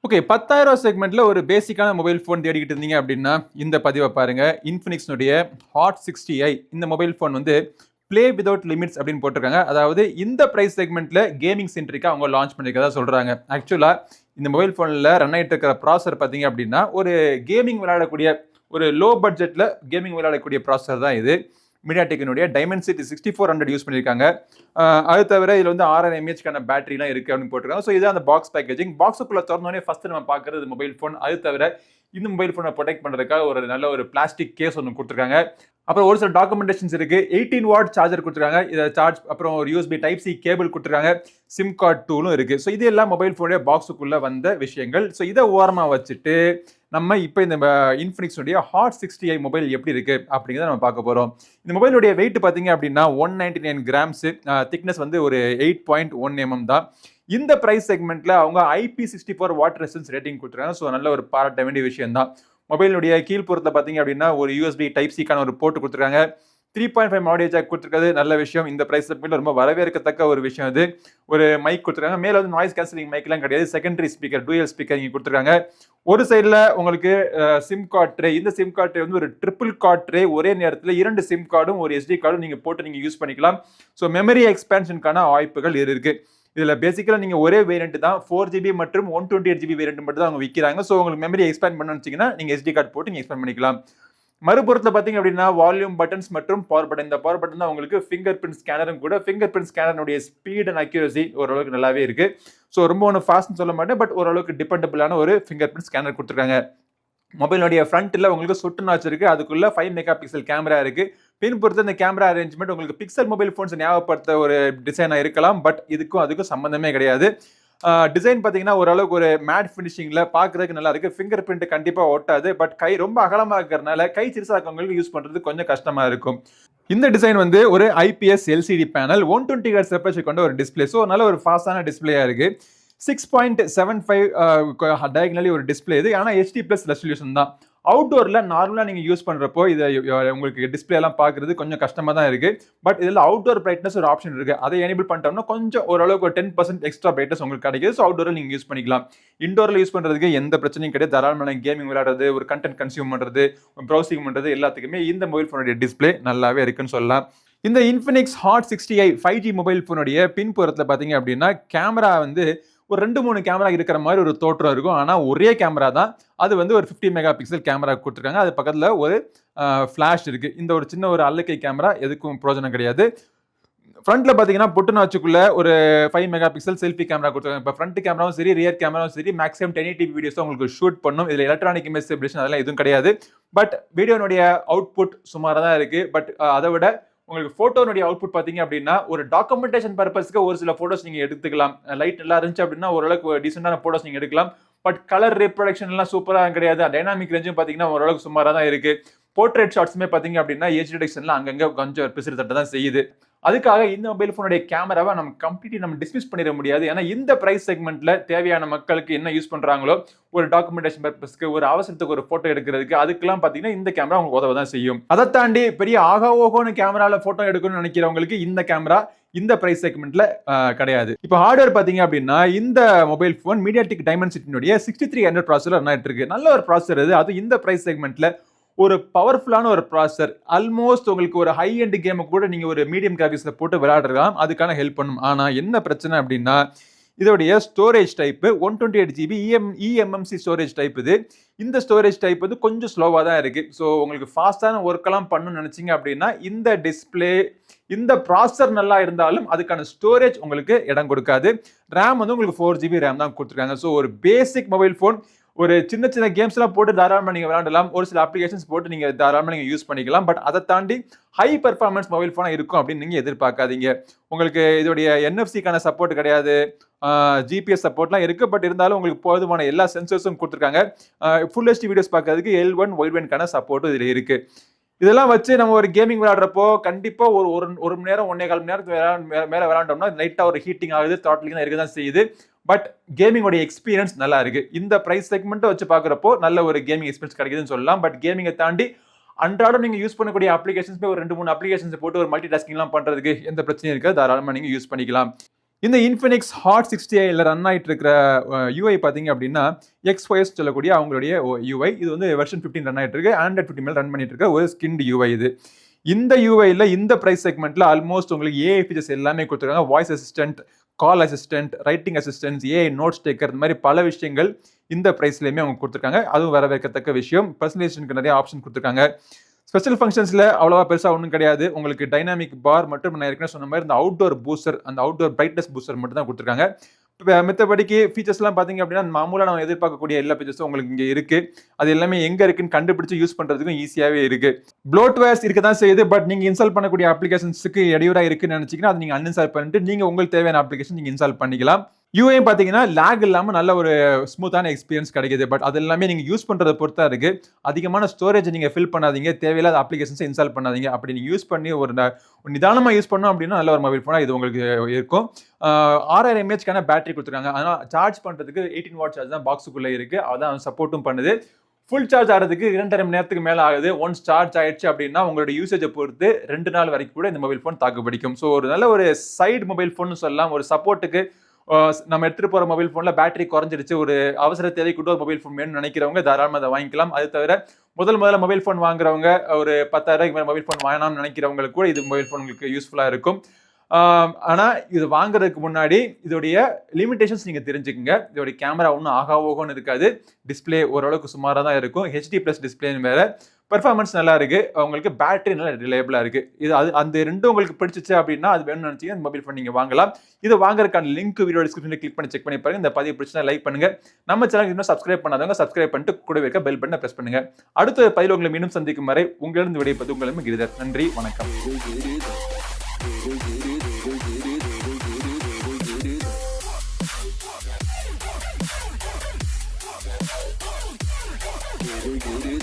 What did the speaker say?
Okay. 10,000 செக்மெண்ட்ல ஒரு பேசிக்கான mobile phone தேடிக்கிட்டு இருந்தீங்க அப்படின்னா, இந்த பதிவ பாருங்க. இன்ஃபினிக்ஸ்னுடைய ஹாட் 60i இந்த மொபைல் ஃபோன் வந்து ப்ளே வித்தவுட் லிமிட்ஸ் அப்படின்னு போட்டிருக்காங்க. அதாவது இந்த பிரைஸ் செக்மெண்ட்ல கேமிங் சென்ட்ரிக்கா அவங்க லான்ச் பண்ணியிருக்கிறதா சொல்றாங்க. ஆக்சுவலா இந்த மொபைல் ஃபோன்ல ரன் ஆயிட்டு இருக்கிற ப்ராசஸர் பார்த்தீங்க அப்படின்னா, ஒரு கேமிங் விளையாடக்கூடிய ஒரு லோ பட்ஜெட்ல கேமிங் விளையாடக்கூடிய ப்ராசஸர் தான் இது. மீடியாடெக்கினுடைய டைமென்சிட்டி 6400 யூஸ் பண்ணியிருக்காங்க. அது தவிர இதில் வந்து 6000 mAhக்கான பேட்டரிலாம் இருக்குது அப்படின்னு போட்டிருக்காங்க. ஸோ இதுதான் அந்த பாக்ஸ் பேக்கேஜிங். பாக்ஸுக்குள்ளே திறந்தோடனே ஃபஸ்ட்டு நம்ம பார்க்குறது மொபைல் ஃபோன். அது தவிர இந்த மொபைல் ஃபோனை ப்ரொடெக்ட் பண்ணுறதுக்காக ஒரு நல்ல ஒரு பிளாஸ்டிக் கேஸ் ஒன்று கொடுத்துருக்காங்க. அப்புறம் ஒரு சில டாக்குமெண்டேஷன்ஸ் இருக்கு. 18 வாட் சார்ஜர் கொடுத்துருக்காங்க. இதை சார்ஜ் அப்புறம் ஒரு யூஎஸ்பி டைப் சி கேபிள் கொடுத்துருக்காங்க. சிம் கார்டு டூலும் இருக்கு. ஸோ இது எல்லாம் மொபைல் ஃபோனுடைய பாக்ஸுக்குள்ள வந்த விஷயங்கள். ஸோ இதை ஓரமாக வச்சுட்டு நம்ம இப்போ இந்த இன்ஃபினிக்ஸுடைய ஹாட் 60i மொபைல் எப்படி இருக்கு அப்படிங்கிறத நம்ம பார்க்க போறோம். இந்த மொபைலுடைய வெயிட் பார்த்தீங்க அப்படின்னா 199 கிராம்ஸ், திக்னஸ் வந்து ஒரு 8.1 mm தான். இந்த பிரைஸ் செக்மெண்ட்ல அவங்க IP64 வாட்டர் ரெசிஸ்டன்ஸ் ரேட்டிங் கொடுத்துருக்காங்க. ஸோ நல்ல ஒரு பாராட்ட வேண்டிய விஷயம் தான். மொபைலுடைய கீழ்ப்புறத்தில் பார்த்தீங்க அப்படின்னா ஒரு யூஎஸ்பி டைப் சிக்கான ஒரு போர்ட் கொடுத்துருக்காங்க. 3.5 ஆடியோ ஜாக் கொடுத்துருக்காது. நல்ல விஷயம். இந்த பிரைஸ் செக்மெண்ட்ல ரொம்ப வரவேற்கத்தக்க ஒரு விஷயம் இது. ஒரு மைக் கொடுத்துருக்காங்க. மேலே வந்து நாய்ஸ் கேன்சலிங் மைக்லாம் கிடையாது. செகண்டரி ஸ்பீக்கர், டூயல் ஸ்பீக்கர் இங்கே கொடுத்துருக்காங்க. ஒரு சைடில் உங்களுக்கு சிம் கார்ட் ட்ரே. இந்த சிம் கார்ட் ட்ரே வந்து ஒரு ட்ரிபிள் கார்ட் ட்ரே. ஒரே நேரத்தில் 2 சிம் கார்டும் ஒரு SD கார்டும் நீங்கள் போட்டு நீங்கள் யூஸ் பண்ணிக்கலாம். ஸோ மெமரி எக்ஸ்பேன்ஷனுக்கான வாய்ப்புகள் இருக்கு. இதில் பேசிக்கலாக நீங்கள் ஒரே வேரியன்ட் தான் 4GB மற்றும் 128GB வேரியன்ட் மட்டும் தான் அவங்க விற்கிறாங்க. ஸோ உங்களுக்கு மெமரி எக்ஸ்பேண்ட் பண்ணணும்னு வச்சிங்கன்னா நீங்கள் SD கார்டு போட்டு நீங்கள் எக்ஸ்பேண்ட் பண்ணிக்கலாம். மறுபுறத்தில் பார்த்தீங்க அப்படின்னா வால்யூம் பட்டன்ஸ் மற்றும் பவர் பட்டன். இந்த பவர் பட்டன் தான் உங்களுக்கு ஃபிங்கர் பிரிண்ட் ஸ்கேனரும் கூட. ஃபிங்கர் பிரிண்ட் ஸ்கேனருடைய ஸ்பீட் அண்ட் அக்யூரசி ஓரளவுக்கு நல்லாவே இருக்கு. ஸோ ரொம்ப ஒன்றும் ஃபாஸ்ட்னு சொல்ல மாட்டேன், பட் ஓரளவுக்கு டிபெண்டபிளான ஒரு ஃபிங்கர் பிரிண்ட் ஸ்கேனர் கொடுத்துருக்காங்க. மொபைலுடைய ஃப்ரண்ட்டில் உங்களுக்கு சொட்டு நாச்சு இருக்கு. அதுக்குள்ள 5 மெகா பிக்சல் கேமரா இருக்கு. பின்புறத்து இந்த கேமரா அரேஞ்ச்மெண்ட் உங்களுக்கு பிக்சல் மொபைல் ஃபோன்ஸ் ஞாபகப்படுத்த ஒரு டிசைனாக இருக்கலாம், பட் அதுக்கும் சம்மந்தமே கிடையாது. டிசைன் பார்த்தீங்கன்னா ஓரளவுக்கு ஒரு மேட் ஃபினிஷிங்கில் பார்க்குறதுக்கு நல்லா இருக்குது. ஃபிங்கர் பிரிண்ட் கண்டிப்பாக ஒட்டாது, பட் கை ரொம்ப அகலமாக இருக்கிறதுனால கை சிறுசாக இருக்கவங்களுக்கு யூஸ் பண்ணுறது கொஞ்சம் கஷ்டமாக இருக்கும். இந்த டிசைன் வந்து ஒரு IPS LCD panel, 120 Hz refresh கொண்ட ஒரு டிஸ்பிளே. ஸோ நல்ல ஒரு ஃபாஸ்டான டிஸ்பிளேயாக இருக்குது. 6.75 டயகனலி ஒரு டிஸ்பிளே இது. ஆனால் HD+ ரெசல்யூஷன் தான். அவுட்டோரில் நார்மலாக நீங்கள் யூஸ் பண்ணுறப்போ இதை உங்களுக்கு டிஸ்பிளே எல்லாம் பார்க்குறது கொஞ்சம் கஷ்டமாக தான் இருக்குது. பட் இதில் அவுட்டோர் பிரைட்னஸ் ஒரு ஆப்ஷன் இருக்குது. அதை எனேபிள் பண்ணிட்டோம்னா கொஞ்சம் ஓரளவுக்கு ஒரு 10% எக்ஸ்ட்ரா பிரைட்னஸ் உங்களுக்கு கிடைக்குது. ஸோ அவுட்டோரில் நீங்கள் யூஸ் பண்ணிக்கலாம். இண்டோரில் யூஸ் பண்ணுறதுக்கு எந்த பிரச்சனையும் கிடையாது. தாராளமான கேமிங் விளையாடுறது, ஒரு கண்டென்ட் கன்சியூம் பண்ணுறது, ப்ரௌசிங் பண்ணுறது எல்லாத்துக்குமே இந்த மொபைல் ஃபோனுடைய டிஸ்பிளே நல்லாவே இருக்குன்னு சொல்லலாம். இந்த Infinix hot 60i 5G mobile ஃபோனுடைய பின்புறத்தில் பார்த்தீங்க அப்படின்னா கேமரா வந்து ஒரு 2-3 கேமரா இருக்கிற மாதிரி ஒரு தோற்றம் இருக்கும். ஆனால் ஒரே கேமரா தான். அது வந்து ஒரு 50 மெகா பிக்சல் கேமரா கொடுத்துருக்காங்க. அது பக்கத்தில் ஒரு ஃப்ளாஷ் இருக்குது. இந்த ஒரு சின்ன ஒரு அல்லக்கை கேமரா எதுக்கும் பிரயோஜனம் கிடையாது. ஃப்ரண்ட்ல பார்த்தீங்கன்னா பொட்டு நாச்சுக்குள்ள ஒரு 5 மெகா பிக்சல் செல்ஃபி கேமரா கொடுத்துருக்காங்க. இப்போ ஃப்ரண்ட் கேமராவும் சரி, ரியர் கேமராவும் சரி, மேக்ஸிமம் 1080p வீடியோஸ் தான் உங்களுக்கு ஷூட் பண்ணும். இதில் எலக்ட்ரானிக் இமேஜ் ஸ்டெபிலேஷன் அதெல்லாம் எதுவும் கிடையாது. பட் வீடியோனுடைய அவுட்புட் சுமாராக தான் இருக்குது. பட் அதை விட உங்களுக்கு ஃபோட்டோனுடைய அவுட்புட் பார்த்தீங்க அப்படின்னா ஒரு டாக்குமெண்டேஷன் பர்பஸ்க்கு ஒரு சில ஃபோட்டோஸ் நீங்கள் எடுத்துக்கலாம். லைட் நல்லா இருந்துச்சு அப்படின்னா ஓரளவுக்கு டீசெண்டான ஃபோட்டோஸ் நீங்கள் எடுக்கலாம். பட் கலர் ரீப்ரொடக்ஷன் எல்லாம் சூப்பராக கிடையாது. டைனாமிக் ரேஞ்சும் பார்த்தீங்கன்னா ஓரளவுக்கு சுமாராக தான் இருக்கு. போர்ட்ரேட் ஷாட்ஸுமே பார்த்தீங்க அப்படின்னா ஏஜ் டிடெக்ஷன்லாம் அங்கங்கே கொஞ்சம் பிசிறு தட்ட தான் செய்யுது. அதுக்காக இந்த மொபைல் ஃபோனுடைய கேமராவை நம்ம டிஸ்மிஸ் பண்ணிட முடியாது. ஏன்னா இந்த பிரைஸ் செக்மெண்ட்ல தேவையான மக்களுக்கு என்ன யூஸ் பண்றாங்களோ ஒரு டாக்குமெண்டேஷன் பர்பஸ்க்கு, ஒரு அவசரத்துக்கு ஒரு போட்டோ எடுக்கிறதுக்கு, அதுக்கெல்லாம் பார்த்தீங்கன்னா இந்த கேமரா உங்களுக்கு உதவ தான் செய்யும். அதை தாண்டி பெரிய ஓகோன்னு கேமரால போட்டோ எடுக்கணும்னு நினைக்கிறவங்களுக்கு இந்த கேமரா இந்த பிரைஸ் செக்மெண்ட்ல கிடையாது. இப்போ ஹார்ட்வேர் பாத்தீங்க அப்படின்னா இந்த மொபைல் போன் மீடியாடெக் டைமென்சிட்டினுடைய 6300 ப்ராசஸர் ரன் ஆயிட்டு இருக்கு. நல்ல ஒரு ப்ராசஸர் அது இந்த பிரைஸ் செக்மெண்ட்ல ஒரு பவர்ஃபுல்லான ஒரு ப்ராசஸர். ஆல்மோஸ்ட் உங்களுக்கு ஒரு ஹை எண்ட் கேமை கூட நீங்க ஒரு மீடியம் கிராபிக்ஸ்ல போட்டு விளையாடலாம். அதுக்கான ஹெல்ப் பண்ணும். ஆனா என்ன பிரச்சனை அப்படின்னா இதோடைய storage type 128GB eMMC storage type இது. இந்த ஸ்டோரேஜ் டைப் வந்து கொஞ்சம் ஸ்லோவாக தான் இருக்கு. ஸோ உங்களுக்கு ஃபாஸ்டான ஒர்க்கெல்லாம் பண்ணணும்னு நினைச்சீங்க அப்படின்னா இந்த டிஸ்பிளே இந்த ப்ராசஸர் நல்லா இருந்தாலும் அதுக்கான ஸ்டோரேஜ் உங்களுக்கு இடம் கொடுக்காது. ரேம் வந்து உங்களுக்கு 4GB ரேம் தான் கொடுத்துருக்காங்க. ஸோ ஒரு பேசிக் மொபைல் ஃபோன் ஒரு சின்ன சின்ன கேம்ஸ் எல்லாம் போட்டு தாராளமாக நீங்கள் விளையாடலாம். ஒரு சில அப்ளிகேஷன்ஸ் போட்டு நீங்கள் தாராளமாக நீங்கள் யூஸ் பண்ணிக்கலாம். பட் அதை தாண்டி ஹை பெர்ஃபார்மன்ஸ் மொபைல் ஃபோனாக இருக்கும் அப்படின்னு நீங்கள் எதிர்பார்க்காதீங்க. உங்களுக்கு இதோடைய NFC-க்கான சப்போர்ட் கிடையாது. GPS சப்போர்ட்லாம் இருக்குது. பட் இருந்தாலும் உங்களுக்கு போதுமான எல்லா சென்சர்ஸும் கொடுத்துருக்காங்க. ஃபுல் HD வீடியோஸ் பார்க்கறதுக்கு L1 வைட்பேண்ட்கான சப்போர்ட்டும் இதில் இருக்குது. இதெல்லாம் வச்சு நம்ம ஒரு கேமிங் விளையாடுறப்போ கண்டிப்பாக ஒரு மணி நேரம் 1.25 மணி நேரத்துக்கு மேலே விளையாண்டோம்னா லைட்டாக ஒரு ஹீட்டிங் ஆகுது, த்ராட்லிங் தான் இருக்க தான் செய்யுது. பட் கேமிங்கோட எக்ஸ்பீரியன்ஸ் நல்லா இருக்கு. இந்த பிரைஸ் செக்மெண்ட்டை வச்சு பார்க்குறப்போ நல்ல ஒரு கேமிங் எக்ஸ்பீரியன்ஸ் கிடைக்குதுன்னு சொல்லலாம். பட் கேமிங்கை தாண்டி அன்றாடம் நீங்கள் யூஸ் பண்ணக்கூடிய அப்ளிகேஷன்ஸ் ஒரு 2-3 அப்ளிகேஷன்ஸ் போட்டு ஒரு மல்டி டாஸ்கிங்லாம் பண்ணுறதுக்கு எந்த பிரச்சனையும் இருக்காது. தாராளமாக நீங்கள் யூஸ் பண்ணிக்கலாம். இந்த Infinix Hot 60iல ரன் ஆயிட்டு இருக்கிற UI பார்த்தீங்க அப்படின்னா XOS சொல்லக்கூடிய அவங்களுடைய UI. இது வந்து வெர்ஷன் 15 ரன் ஆயிட்டு இருக்கு. Android 15 மேல ரன் பண்ணிட்டு இருக்க ஒரு ஸ்கின்ட் UI இது. இந்த UIல இந்த பிரைஸ் செக்மெண்ட்ல ஆல்மோஸ்ட் உங்களுக்கு AI ஃபீச்சர்ஸ் எல்லாமே கொடுத்துருக்காங்க. Voice assistant, call assistant, writing assistance, AI notes taker, இந்த மாதிரி பல விஷயங்கள் இந்த பிரைஸ்லயுமே அவங்க கொடுத்துருக்காங்க. அதுவும் வரவேற்கத்தக்க விஷயம். பர்சனலைசேஷனுக்கு நிறைய ஆப்ஷன் கொடுத்துருக்காங்க. ஸ்பெஷல் ஃபங்க்ஷன்ஸ்ல அவ்வளவா பெருசா ஒன்றும் கிடையாது. உங்களுக்கு டைனாமிக் பார் மற்றும் நான் ஏற்கனவே சொன்ன மாதிரி இந்த அவுட்டோர் பூஸ்டர், அந்த அவுட்டோர் பிரைட்னஸ் பூஸ்டர் மட்டும் தான் கொடுத்துருக்காங்க. மித்தபடிக்கு ஃபீச்சர்ஸ்லாம் பார்த்தீங்க அப்படின்னா மாமூலாக நம்ம எதிர்பார்க்கக்கூடிய எல்லா ஃபீச்சர்ஸும் உங்களுக்கு இங்கே இருக்கு. அது எல்லாமே எங்க இருக்குன்னு கண்டுபிடிச்சு யூஸ் பண்றதுக்கும் ஈஸியாவே இருக்கு. ப்ளோட்வேர்ஸ் இருக்க தான் செய்யுது. பட் நீங்க இன்ஸ்டால் பண்ணக்கூடிய அப்ளிகேஷன்ஸுக்கு இடையூறா இருக்குன்னு நினைச்சீங்கன்னா அதை நீங்க அன்இன்ஸ்டால் பண்ணிட்டு நீங்க உங்களுக்கு தேவையான அப்ளிகேஷன் நீங்க இன்ஸ்டால் பண்ணிக்கலாம். யூஐ பார்த்தீங்கன்னா லேக் இல்லாமல் நல்ல ஒரு ஸ்மூத்தான எக்ஸ்பீரியன்ஸ் கிடைக்குது. பட் அது எல்லாமே நீங்கள் யூஸ் பண்ணுறதை பொறுத்தா இருக்கு. அதிகமான ஸ்டோரேஜ் நீங்கள் ஃபில் பண்ணாதீங்க, தேவையில்லாத அப்ளிகேஷன்ஸை இன்ஸ்டால் பண்ணாதீங்க. அப்படி நீங்கள் யூஸ் பண்ணி ஒரு நிதானமாக யூஸ் பண்ணோம் அப்படின்னா நல்ல ஒரு மொபைல் ஃபோனாக இது உங்களுக்கு இருக்கும். 6000 mAhக்கான பேட்டரி கொடுத்துருக்காங்க. ஆனால் சார்ஜ் பண்ணுறதுக்கு 18 வாட் சார்ஜ் தான் பாக்ஸுக்குள்ளே இருக்குது. அதான் சப்போர்ட்டும் பண்ணுது. ஃபுல் சார்ஜ் ஆகிறதுக்கு 2.5 மணி நேரத்துக்கு மேலே ஆகுது. ஒன்ஸ் சார்ஜ் ஆயிடுச்சு அப்படின்னா உங்களோட யூசேஜை பொறுத்து 2 நாள் வரைக்கும் கூட இந்த மொபைல் ஃபோன் தாக்கு பிடிக்கும். ஸோ ஒரு நல்ல ஒரு சைடு மொபைல் ஃபோன் சொல்லலாம். ஒரு சப்போர்ட்டுக்கு நம்ம எடுத்துட்டு போற மொபைல் போன்ல பேட்டரி குறைஞ்சிருச்சு, ஒரு அவசர தேவைக்கு கூட ஒரு மொபைல் போன் வேணும்னு நினைக்கிறவங்க தாராளமாக அதை வாங்கிக்கலாம். அது தவிர முதல்ல மொபைல் போன் வாங்குறவங்க, ஒரு 10,000 மேல மொபைல் போன் வாங்கலாம்னு நினைக்கிறவங்களுக்கு கூட இது மொபைல் போன் உங்களுக்கு யூஸ்ஃபுல்லா இருக்கும். ஆனா இது வாங்குறதுக்கு முன்னாடி இதோடைய லிமிடேஷன்ஸ் நீங்க தெரிஞ்சுக்கங்க. இதோட கேமரா ஒன்றும் ஆகாவோகன்னு இருக்காது. டிஸ்பிளே ஓரளவுக்கு சுமாராக தான் இருக்கும். HD+ டிஸ்பிளேன்னு வேற. பெர்ஃபார்மன்ஸ் நல்லா இருக்கு. உங்களுக்கு பேட்டரி நல்லா ரிலையபிளா இருக்கு. இது அந்த ரெண்டும் உங்களுக்கு பிடிச்சிச்சு அப்படின்னா அது வேணும்னு நினைச்சீங்கன்னா மொபைல் ஃபோன் நீங்க வாங்கலாம். இது வாங்குறதுக்கான லிங்க் வீடியோ டிஸ்கிரிப்ஷன்ல கிளிக் பண்ணி செக் பண்ணி பாருங்க. இந்த பதிவு பிடிச்சா லைக் பண்ணுங்க. நம்ம சேனல் இன்னும் சப்ஸ்கிரைப் பண்ணாதவங்க சப்ஸ்கிரைப் பண்ணிட்டு கூட இருக்க பெல் பட்டனை பிரஸ் பண்ணுங்க. அடுத்த பதிவில் உங்களை மீண்டும் சந்திக்கும் வரை உங்களிடம் விடைபெறுவது உங்களிடம் கிரிதர். நன்றி, வணக்கம். We're good.